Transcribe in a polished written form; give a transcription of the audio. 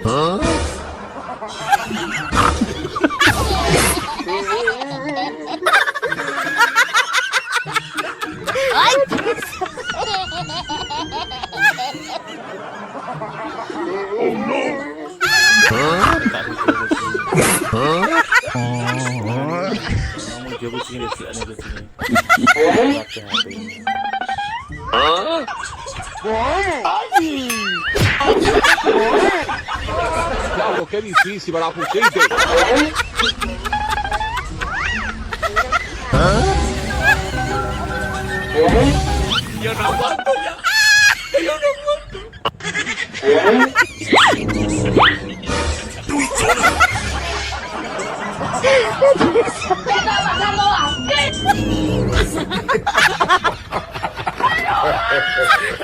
Huh? Ay! Huh? Huh? Mencoba sini guys, ano guys ini. Hati-hati. Huh? Diavolo, che difícil, me la pusiste. Yo no aguanto ya. Yo no aguanto. ¿Qué está pasando aquí?